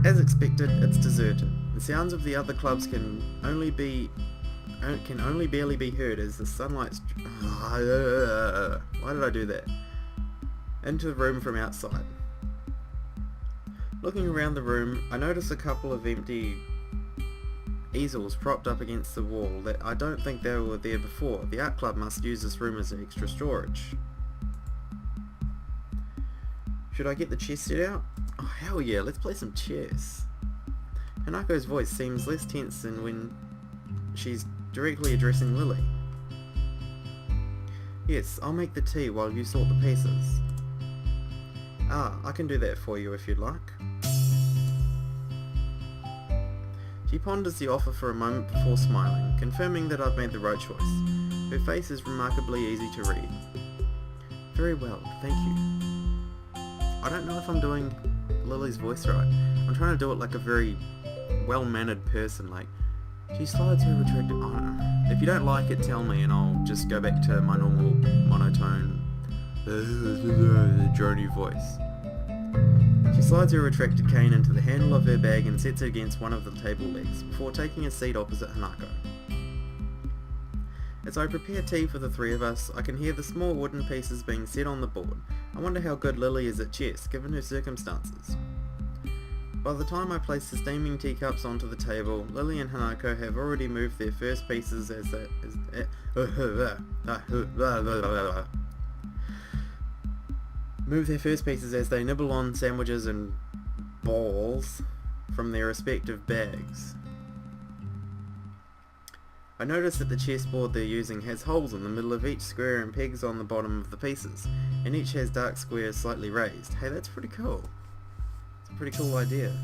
As expected, it's deserted. The sounds of the other clubs can only barely be heard as the sunlight why did I do that? Into the room from outside. Looking around the room, I notice a couple of empty easels propped up against the wall that I don't think they were there before. The art club must use this room as extra storage. Should I get the chess set out? Oh hell yeah, let's play some chess. Hanako's voice seems less tense than when she's directly addressing Lilly. Yes, I'll make the tea while you sort the pieces. Ah, I can do that for you if you'd like. She ponders the offer for a moment before smiling, confirming that I've made the right choice. Her face is remarkably easy to read. Very well, thank you. I don't know if I'm doing Lily's voice right. I'm trying to do it like a very well-mannered person, like, she slides her retracted... I don't know. If you don't like it, tell me and I'll just go back to my normal monotone drony voice. She slides her retracted cane into the handle of her bag and sets it against one of the table legs, before taking a seat opposite Hanako. As I prepare tea for the three of us, I can hear the small wooden pieces being set on the board. I wonder how good Lilly is at chess, given her circumstances. By the time I place the steaming teacups onto the table, Lilly and Hanako have already moved their first pieces as they... nibble on sandwiches and balls from their respective bags. I notice that the chessboard they're using has holes in the middle of each square and pegs on the bottom of the pieces, and each has dark squares slightly raised. Hey, that's pretty cool. It's a pretty cool idea.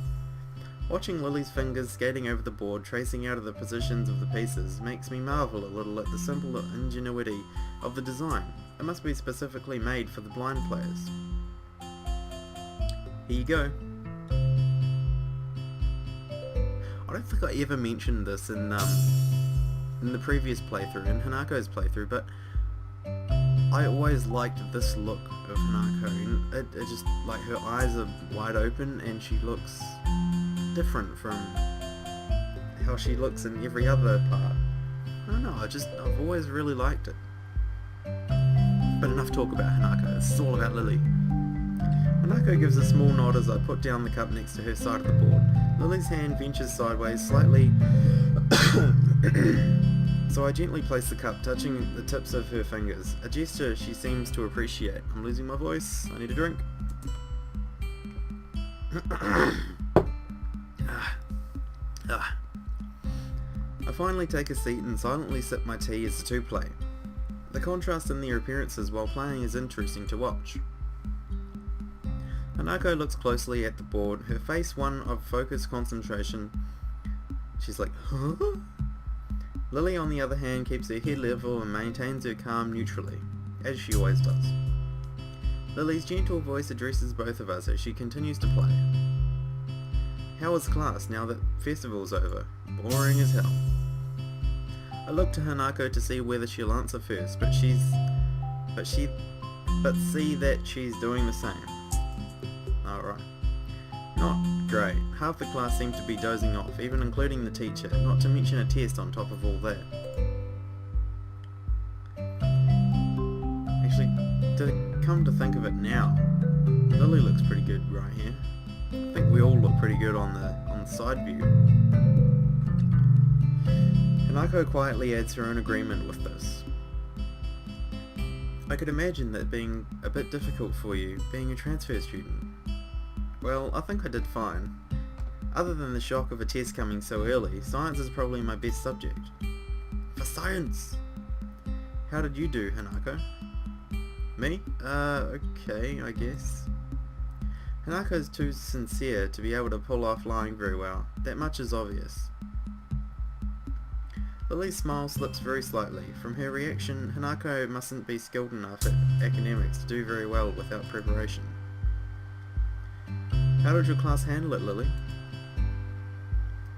Watching Lily's fingers skating over the board, tracing out of the positions of the pieces, makes me marvel a little at the simple ingenuity of the design. It must be specifically made for the blind players. Here you go. I don't think I ever mentioned this in the previous playthrough, in Hanako's playthrough, but I always liked this look of Hanako. It just, like, her eyes are wide open and she looks different from how she looks in every other part. I don't know, I've always really liked it. But enough talk about Hanako, this is all about Lilly. Hanako gives a small nod as I put down the cup next to her side of the board. Lily's hand ventures sideways slightly, so I gently place the cup, touching the tips of her fingers, a gesture she seems to appreciate. I'm losing my voice, I need a drink. I finally take a seat and silently sip my tea as the two play. The contrast in their appearances while playing is interesting to watch. Hanako looks closely at the board, her face one of focused concentration. She's like, huh? Lilly, on the other hand, keeps her head level and maintains her calm neutrally, as she always does. Lily's gentle voice addresses both of us as she continues to play. How is class now that festival's over? Boring as hell. I look to Hanako to see whether she'll answer first, but see that she's doing the same. Alright. Not great. Half the class seemed to be dozing off, even including the teacher, not to mention a test on top of all that. Actually, to come to think of it now, Lilly looks pretty good right here. I think we all look pretty good on the side view. Hanako quietly adds her own agreement with this. I could imagine that being a bit difficult for you, being a transfer student. Well, I think I did fine. Other than the shock of a test coming so early, science is probably my best subject. For science! How did you do, Hanako? Me? Okay, I guess. Hanako's too sincere to be able to pull off lying very well. That much is obvious. Lily's smile slips very slightly. From her reaction, Hanako mustn't be skilled enough at academics to do very well without preparation. How did your class handle it, Lilly?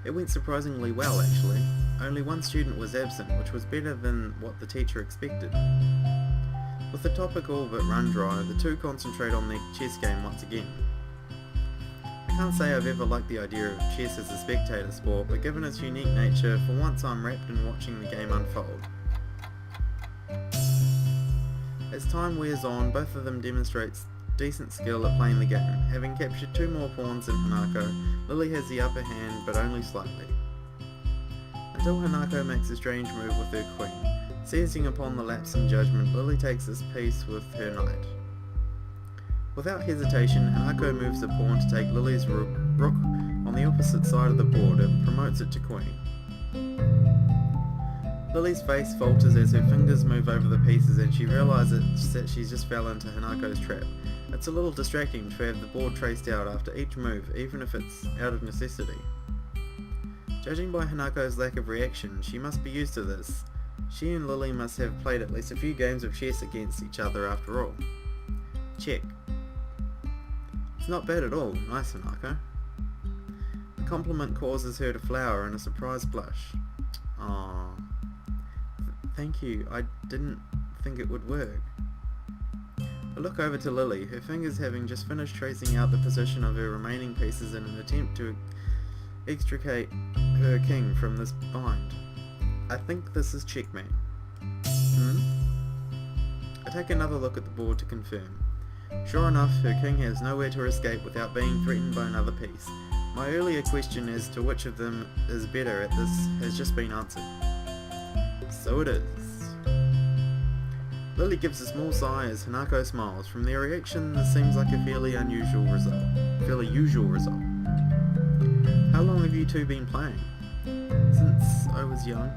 It went surprisingly well, actually. Only one student was absent, which was better than what the teacher expected. With the topic all but run dry, the two concentrate on their chess game once again. can't say I've ever liked the idea of chess as a spectator sport, but given its unique nature, for once I'm wrapped in watching the game unfold. As time wears on, both of them demonstrate decent skill at playing the game. Having captured 2 more pawns than Hanako, Lilly has the upper hand, but only slightly. Until Hanako makes a strange move with her queen. Seizing upon the lapse in judgment, Lilly takes this piece with her knight. Without hesitation, Hanako moves a pawn to take Lily's rook on the opposite side of the board and promotes it to queen. Lily's face falters as her fingers move over the pieces and she realises that she's just fell into Hanako's trap. It's a little distracting to have the board traced out after each move, even if it's out of necessity. Judging by Hanako's lack of reaction, she must be used to this. She and Lilly must have played at least a few games of chess against each other after all. Check. It's not bad at all. Nice, Hanako. The compliment causes her to flower in a surprised blush. Aww. Thank you. I didn't think it would work. I look over to Lilly, her fingers having just finished tracing out the position of her remaining pieces in an attempt to extricate her king from this bind. I think this is checkmate. I take another look at the board to confirm. Sure enough, her king has nowhere to escape without being threatened by another piece. My earlier question as to which of them is better at this has just been answered. So it is. Lilly gives a small sigh as Hanako smiles. From their reaction, this seems like a fairly usual result. How long have you two been playing? Since I was young.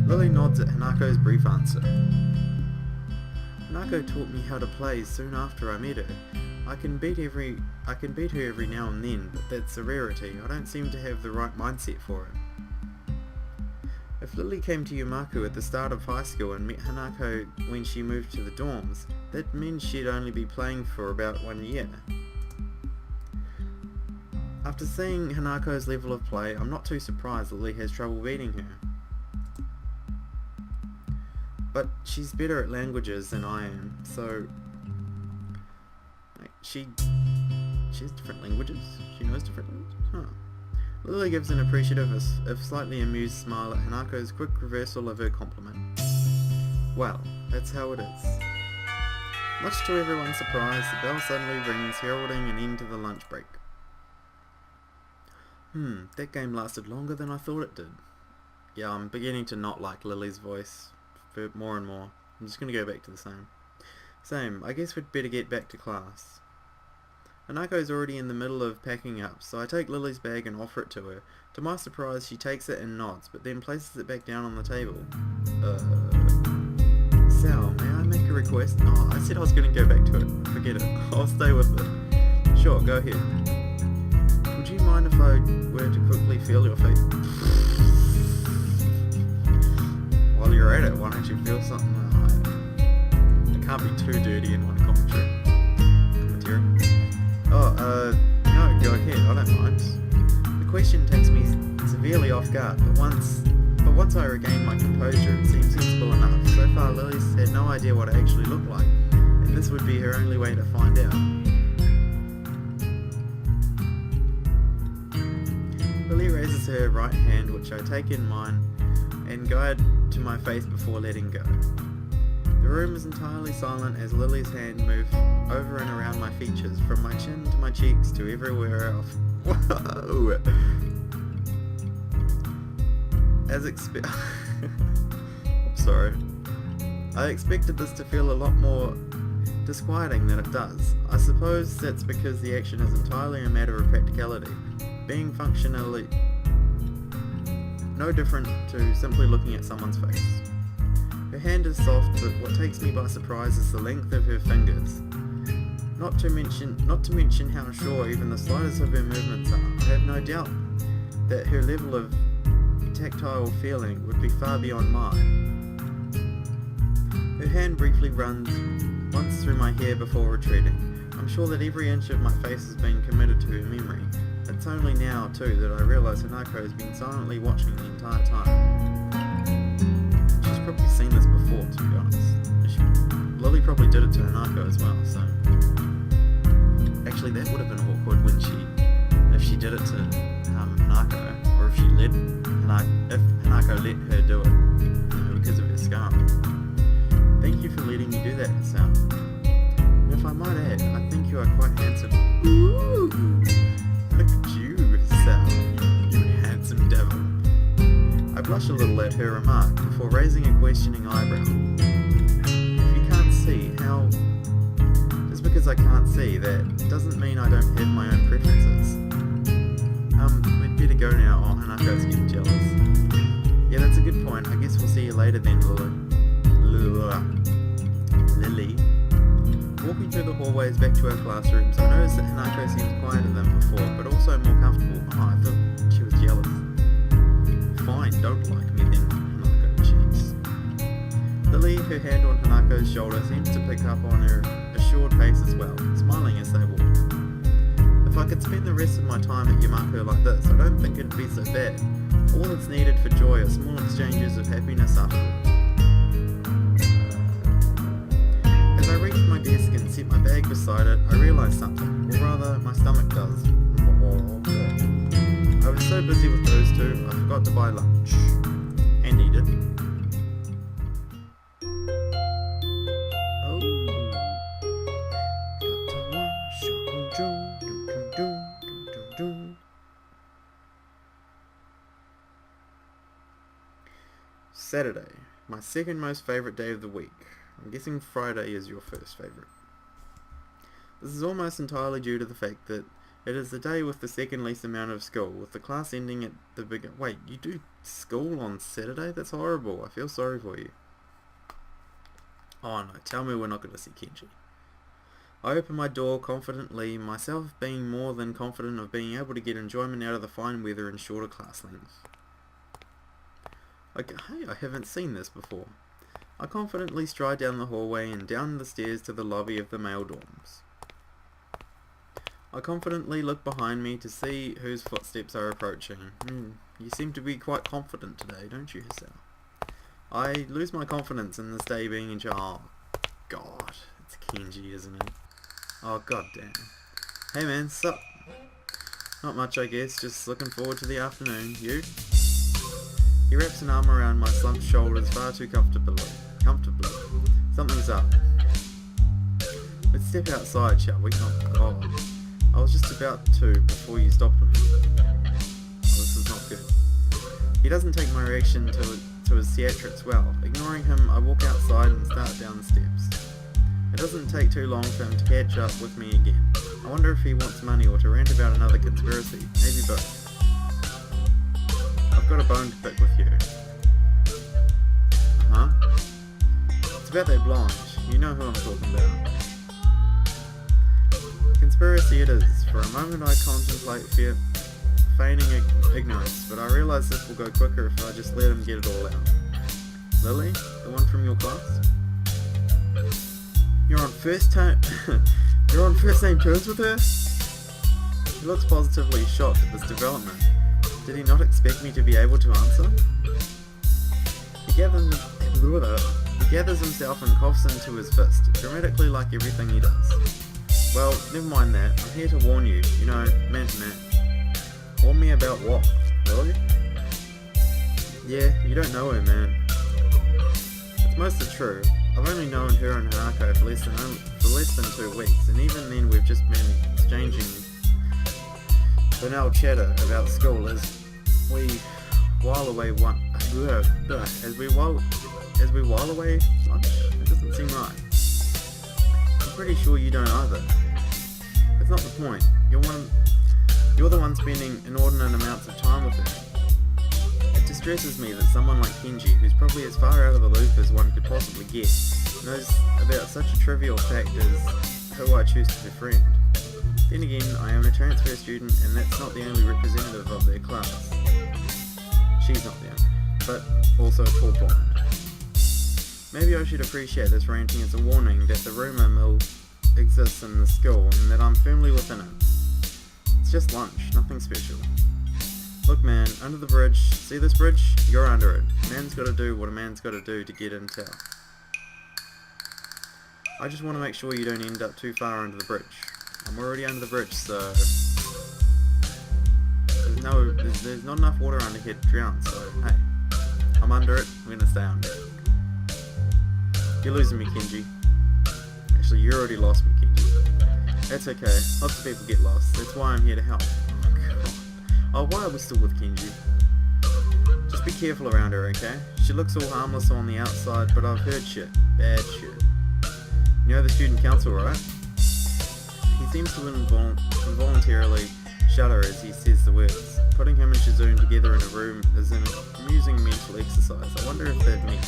Lilly nods at Hanako's brief answer. Hanako taught me how to play soon after I met her. I can beat her every now and then, but that's a rarity. I don't seem to have the right mindset for it. If Lilly came to Yamaku at the start of high school and met Hanako when she moved to the dorms, that means she'd only be playing for about 1 year. After seeing Hanako's level of play, I'm not too surprised Lilly has trouble beating her. But she's better at languages than I am, so... She has different languages? She knows different languages? Huh. Lilly gives an appreciative, if slightly amused smile at Hanako's quick reversal of her compliment. Well, that's how it is. Much to everyone's surprise, the bell suddenly rings, heralding an end to the lunch break. That game lasted longer than I thought it did. Yeah, I'm beginning to not like Lily's voice more and more. I'm just going to go back to the same. Same, I guess we'd better get back to class. Hanako's already in the middle of packing up, so I take Lily's bag and offer it to her. To my surprise, she takes it and nods, but then places it back down on the table. Sal, may I make a request? Oh, I said I was going to go back to it. Forget it. I'll stay with it. Sure, go ahead. Would you mind if I were to quickly feel your feet? While you're at it, why don't you feel something? It can't be too dirty in one commentary. No, go ahead, I don't mind. The question takes me severely off guard, but once I regain my composure, it seems sensible enough. So far, Lily's had no idea what I actually look like, and this would be her only way to find out. Lilly raises her right hand, which I take in mine, and guide to my face before letting go. The room is entirely silent as Lily's hand moves over and around my features, from my chin to my cheeks to everywhere else. Whoa! Sorry. I expected this to feel a lot more disquieting than it does. I suppose that's because the action is entirely a matter of practicality, being functionally no different to simply looking at someone's face. Her hand is soft, but what takes me by surprise is the length of her fingers. Not to mention how sure even the slightest of her movements are. I have no doubt that her level of tactile feeling would be far beyond mine. Her hand briefly runs once through my hair before retreating. I'm sure that every inch of my face has been committed to her memory. It's only now, too, that I realise Hanako has been silently watching the entire time. She's probably seen this before, to be honest. Lilly probably did it to Hanako as well, so... Actually, actually that would have been awkward when if she did it to Hanako, or if Hanako let her do it, because of her scar. Thank you for letting me do that, Hisao. And if I might add, I think you are quite handsome. Ooh, look at you, Hisao, you handsome devil. I blushed a little at her remark before raising a questioning eyebrow. If you can't see, how... Just because I can't see, that doesn't mean I don't have my own preferences. We'd better go now. Oh, Hanako's getting jealous. Yeah, that's a good point. I guess we'll see you later then, Lilly. Walking through the hallways back to our classrooms, I noticed that Hanako seems quieter than before, but also more comfortable. Oh, I thought she was jealous. Fine, don't like me then, Hanako cheeks. Lilly, her hand on Hanako's shoulder, seems to pick up on her assured pace as well, smiling as they walk. If I could spend the rest of my time at Yamaku like this, I don't think it'd be so bad. All that's needed for joy are small exchanges of happiness after all. As I reached my desk and set my bag beside it, I realised something, or rather, my stomach does. I was so busy with those two, I forgot to buy lunch. And eat it. Oh. Katawa Shoujo. Saturday, my second most favourite day of the week. I'm guessing Friday is your first favourite. This is almost entirely due to the fact that it is the day with the second least amount of school, with the class ending at the beginning. Wait, you do school on Saturday? That's horrible. I feel sorry for you. Oh no, tell me we're not going to see Kenji. I open my door confidently, myself being more than confident of being able to get enjoyment out of the fine weather and shorter class lengths. Okay, hey, I haven't seen this before. I confidently stride down the hallway and down the stairs to the lobby of the male dorms. I confidently look behind me to see whose footsteps are approaching. You seem to be quite confident today, don't you, Hisao? I lose my confidence in this day being in charge. Oh, God, it's Kenji, isn't it? Oh, goddamn. Hey man, sup? Not much, I guess, just looking forward to the afternoon. You? He wraps an arm around my slumped shoulders far too comfortably. Something's up. Let's step outside, shall we? Oh, God. I was just about to before you stopped me. Oh, this is not good. He doesn't take my reaction to his theatrics well. Ignoring him, I walk outside and start down the steps. It doesn't take too long for him to catch up with me again. I wonder if he wants money or to rant about another conspiracy. Maybe both. I've got a bone to pick with you. Uh-huh. It's about that blonde. You know who I'm talking about. Conspiracy it is. For a moment I contemplate feigning ignorance, but I realise this will go quicker if I just let him get it all out. Lilly? The one from your class? You're on first name terms with her? He looks positively shocked at this development. Did he not expect me to be able to answer? He gathers himself and coughs into his fist, dramatically like everything he does. Well, never mind that. I'm here to warn you. You know, man to man. Warn me about what? Really? Yeah, you don't know her, man. It's mostly true. I've only known her and Hanako for less than 2 weeks, and even then we've just been exchanging banal chatter about school as we while away lunch. It doesn't seem right. I'm pretty sure you don't either. That's not the point. You're the one spending inordinate amounts of time with her. It distresses me that someone like Kenji, who's probably as far out of the loop as one could possibly get, knows about such a trivial fact as who I choose to befriend. Then again, I am a transfer student, and that's not the only representative of their class. She's not the only, but also a tall blonde. Maybe I should appreciate this ranting as a warning that the rumour mill exists in the school, and that I'm firmly within it. It's just lunch, nothing special. Look man, under the bridge, see this bridge? You're under it. A man's gotta do what a man's gotta do to get in town. I just want to make sure you don't end up too far under the bridge. I'm already under the bridge, so there's not enough water under here to drown, so hey, I'm under it, I'm gonna stay under it. You're losing me, Kenji. Actually, you already lost me, Kenji. That's okay, lots of people get lost, that's why I'm here to help. Oh god. Oh, why are we still with Kenji? Just be careful around her, okay? She looks all harmless on the outside, but I've heard shit. Bad shit. You know the student council, right? He seems to involuntarily shudder as he says the words. Putting him and Shizune together in a room is an amusing mental exercise. I wonder if they'd meet.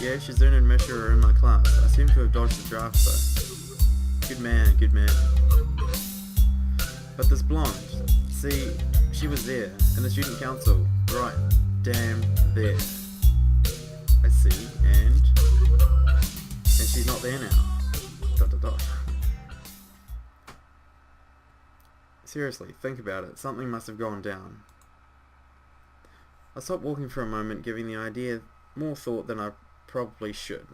Yeah, Shizune and Misha are in my class. I seem to have dodged the draft though. Good man, good man. But this blonde, see, she was there, in the student council, right, damn there. I see, and she's not there now. ... Seriously, think about it. Something must have gone down. I stopped walking for a moment, giving the idea more thought than I probably should.